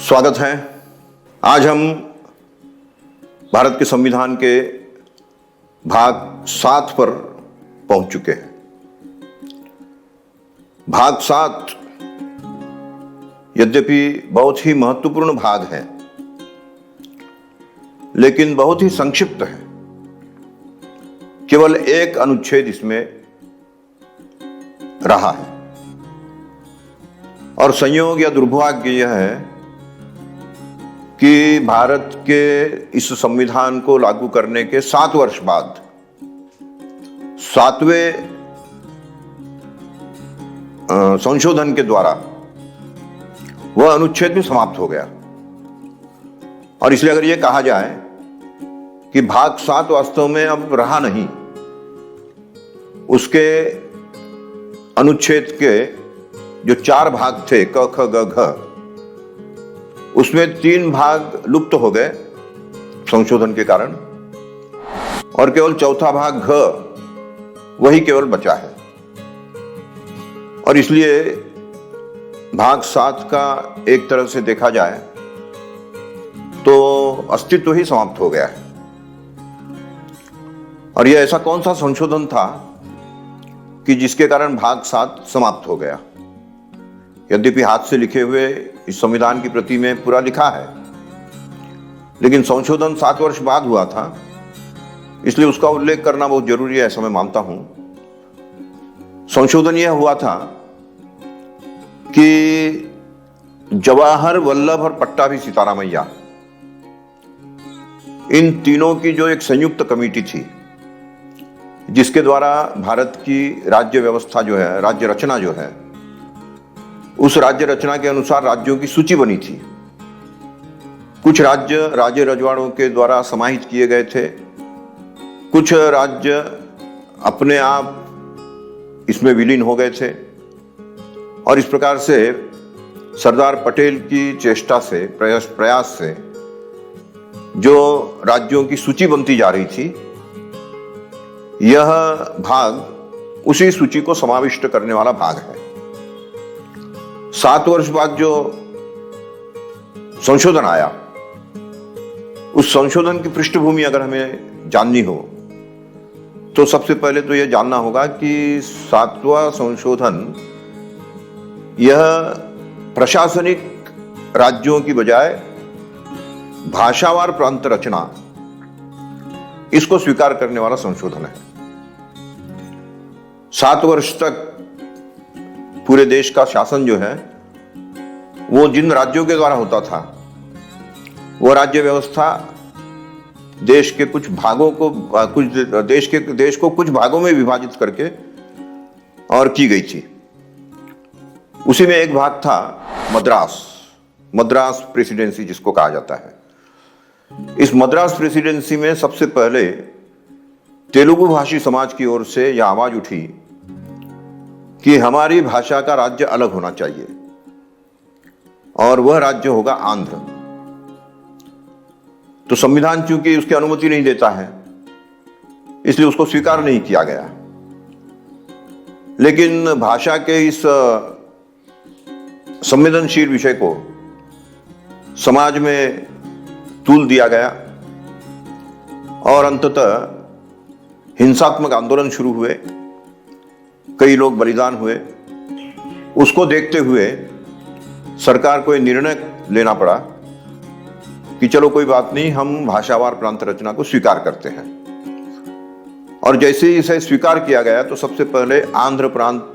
स्वागत है। आज हम भारत के संविधान के भाग 7 पर पहुंच चुके हैं। भाग 7 यद्यपि बहुत ही महत्वपूर्ण भाग है, लेकिन बहुत ही संक्षिप्त है। केवल एक अनुच्छेद इसमें रहा है और संयोग या दुर्भाग्य यह है कि भारत के इस संविधान को लागू करने के 7 वर्ष बाद 7वें संशोधन के द्वारा वह अनुच्छेद भी समाप्त हो गया। और इसलिए अगर यह कहा जाए कि भाग 7 वास्तव में अब रहा नहीं, उसके अनुच्छेद के जो 4 भाग थे क ख ग घ, उसमें 3 भाग लुप्त हो गए संशोधन के कारण और केवल चौथा भाग घ वही केवल बचा है। और इसलिए भाग 7 का एक तरह से देखा जाए तो अस्तित्व ही समाप्त हो गया है। और यह ऐसा कौन सा संशोधन था कि जिसके कारण भाग 7 समाप्त हो गया। यद्यपि हाथ से लिखे हुए इस संविधान की प्रति में पूरा लिखा है, लेकिन संशोधन 7 वर्ष बाद हुआ था, इसलिए उसका उल्लेख करना बहुत जरूरी है, ऐसा मैं मानता हूं। संशोधन यह हुआ था कि जवाहर वल्लभ और पट्टाभी सीतारामैया, इन तीनों की जो एक संयुक्त कमेटी थी, जिसके द्वारा भारत की राज्य व्यवस्था जो है, राज्य रचना जो है, उस राज्य रचना के अनुसार राज्यों की सूची बनी थी। कुछ राज्य राजे रजवाड़ों के द्वारा समाहित किए गए थे, कुछ राज्य अपने आप इसमें विलीन हो गए थे। और इस प्रकार से सरदार पटेल की चेष्टा से, प्रयास से जो राज्यों की सूची बनती जा रही थी, यह भाग उसी सूची को समाविष्ट करने वाला भाग है। 7 वर्ष बाद जो संशोधन आया, उस संशोधन की पृष्ठभूमि अगर हमें जाननी हो तो सबसे पहले तो यह जानना होगा कि 7वां संशोधन यह प्रशासनिक राज्यों की बजाय भाषावार प्रांत रचना, इसको स्वीकार करने वाला संशोधन है। 7 वर्ष तक पूरे देश का शासन जो है वो जिन राज्यों के द्वारा होता था, वो राज्य व्यवस्था देश के कुछ भागों को देश को कुछ भागों में विभाजित करके और की गई थी। उसी में एक भाग था मद्रास प्रेसिडेंसी, जिसको कहा जाता है। इस मद्रास प्रेसिडेंसी में सबसे पहले तेलुगु भाषी समाज की ओर से यह आवाज उठी कि हमारी भाषा का राज्य अलग होना चाहिए और वह राज्य होगा आंध्र। तो संविधान चूंकि उसकी अनुमति नहीं देता है, इसलिए उसको स्वीकार नहीं किया गया। लेकिन भाषा के इस संवेदनशील विषय को समाज में तूल दिया गया और अंततः हिंसात्मक आंदोलन शुरू हुए, कई लोग बलिदान हुए। उसको देखते हुए सरकार को यह निर्णय लेना पड़ा कि चलो कोई बात नहीं, हम भाषावार प्रांत रचना को स्वीकार करते हैं। और जैसे ही इसे स्वीकार किया गया तो सबसे पहले आंध्र प्रांत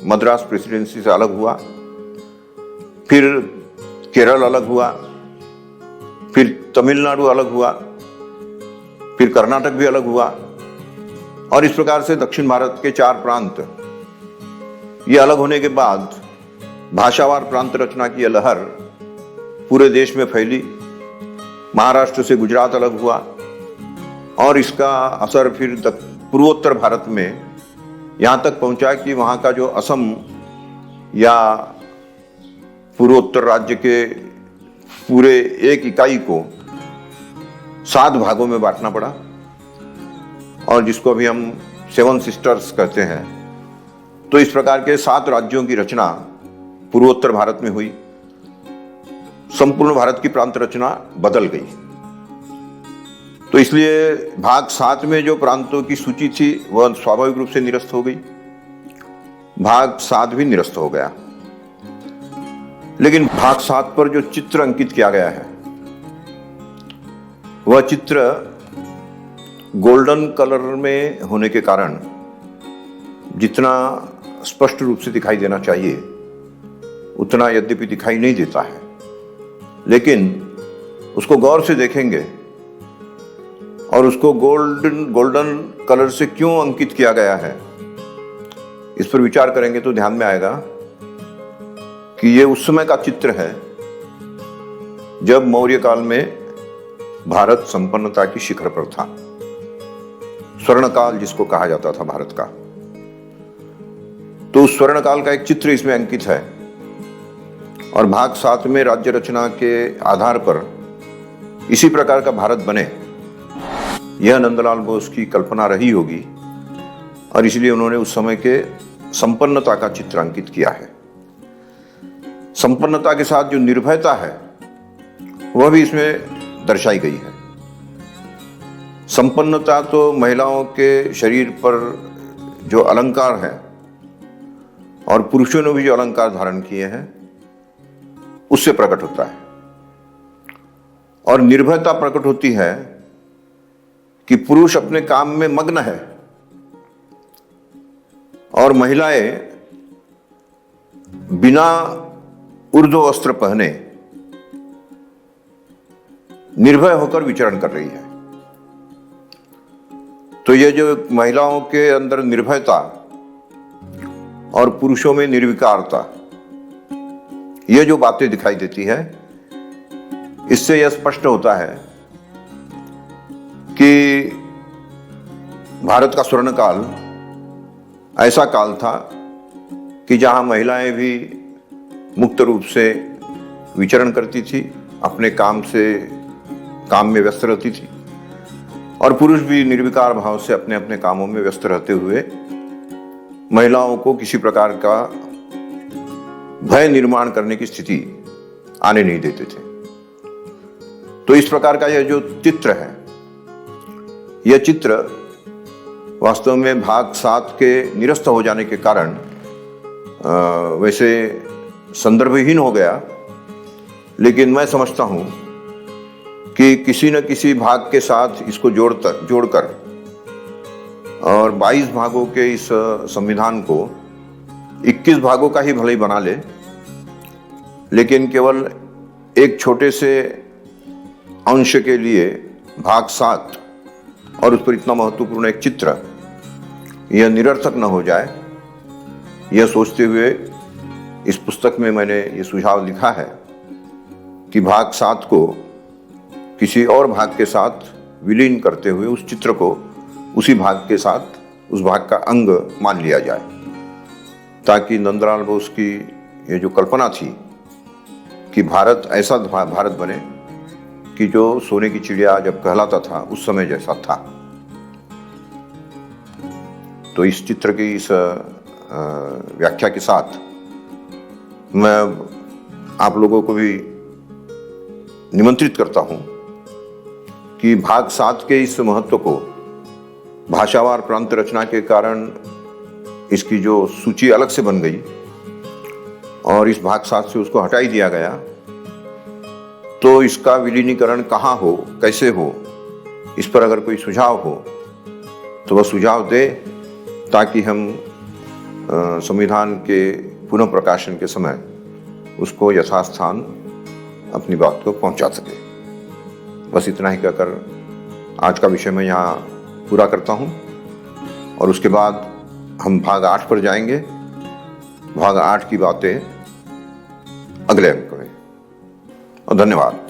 मद्रास प्रेसिडेंसी से अलग हुआ, फिर केरल अलग हुआ, फिर तमिलनाडु अलग हुआ, फिर कर्नाटक भी अलग हुआ। और इस प्रकार से दक्षिण भारत के 4 प्रांत ये अलग होने के बाद भाषावार प्रांत रचना की लहर पूरे देश में फैली। महाराष्ट्र से गुजरात अलग हुआ और इसका असर फिर पूर्वोत्तर भारत में यहां तक पहुंचा कि वहां का जो असम या पूर्वोत्तर राज्य के पूरे एक इकाई को 7 भागों में बांटना पड़ा, और जिसको अभी हम 7 सिस्टर्स कहते हैं। तो इस प्रकार के 7 राज्यों की रचना पूर्वोत्तर भारत में हुई। संपूर्ण भारत की प्रांत रचना बदल गई। तो इसलिए भाग 7 में जो प्रांतों की सूची थी वह स्वाभाविक रूप से निरस्त हो गई, भाग 7 भी निरस्त हो गया। लेकिन भाग 7 पर जो चित्र अंकित किया गया है वह चित्र गोल्डन कलर में होने के कारण जितना स्पष्ट रूप से दिखाई देना चाहिए उतना यद्यपि दिखाई नहीं देता है, लेकिन उसको गौर से देखेंगे और उसको गोल्डन कलर से क्यों अंकित किया गया है इस पर विचार करेंगे तो ध्यान में आएगा कि ये उस समय का चित्र है जब मौर्य काल में भारत संपन्नता की शिखर पर था। स्वर्ण काल जिसको कहा जाता था भारत का, तो उस स्वर्ण काल का एक चित्र इसमें अंकित है। और भाग 7 में राज्य रचना के आधार पर इसी प्रकार का भारत बने, यह नंदलाल बोस की कल्पना रही होगी और इसलिए उन्होंने उस समय के संपन्नता का चित्र अंकित किया है। संपन्नता के साथ जो निर्भयता है वह भी इसमें दर्शाई गई है। संपन्नता तो महिलाओं के शरीर पर जो अलंकार है और पुरुषों ने भी जो अलंकार धारण किए हैं उससे प्रकट होता है, और निर्भयता प्रकट होती है कि पुरुष अपने काम में मग्न है और महिलाएं बिना ऊर्ध्व वस्त्र पहने निर्भय होकर विचरण कर रही है। तो ये जो महिलाओं के अंदर निर्भयता और पुरुषों में निर्विकारता, ये जो बातें दिखाई देती है, इससे यह स्पष्ट होता है कि भारत का स्वर्णकाल ऐसा काल था कि जहां महिलाएं भी मुक्त रूप से विचरण करती थी, अपने काम में व्यस्त रहती थी, और पुरुष भी निर्विकार भाव से अपने अपने कामों में व्यस्त रहते हुए महिलाओं को किसी प्रकार का भय निर्माण करने की स्थिति आने नहीं देते थे। तो इस प्रकार का यह जो चित्र है, यह चित्र वास्तव में भाग 7 के निरस्त हो जाने के कारण वैसे संदर्भहीन हो गया, लेकिन मैं समझता हूं कि किसी न किसी भाग के साथ इसको जोड़कर और 22 भागों के इस संविधान को 21 भागों का ही भले ही बना ले, लेकिन केवल एक छोटे से अंश के लिए भाग 7 और उस पर इतना महत्वपूर्ण एक चित्र यह निरर्थक न हो जाए, यह सोचते हुए इस पुस्तक में मैंने ये सुझाव लिखा है कि भाग 7 को किसी और भाग के साथ विलीन करते हुए उस चित्र को उसी भाग के साथ उस भाग का अंग मान लिया जाए, ताकि नंदलाल बोस की ये जो कल्पना थी कि भारत ऐसा भारत बने कि जो सोने की चिड़िया जब कहलाता था उस समय जैसा था। तो इस चित्र की इस व्याख्या के साथ मैं आप लोगों को भी निमंत्रित करता हूं कि भाग 7 के इस महत्व को भाषावार प्रांत रचना के कारण इसकी जो सूची अलग से बन गई और इस भाग 7 से उसको हटा ही दिया गया, तो इसका विलीनीकरण कहाँ हो, कैसे हो, इस पर अगर कोई सुझाव हो तो वह सुझाव दे, ताकि हम संविधान के पुनः प्रकाशन के समय उसको यथास्थान अपनी बात को पहुंचा सके। बस इतना ही कहकर आज का विषय मैं यहाँ पूरा करता हूँ और उसके बाद हम भाग 8 पर जाएंगे। भाग 8 की बातें अगले अंक में। और धन्यवाद।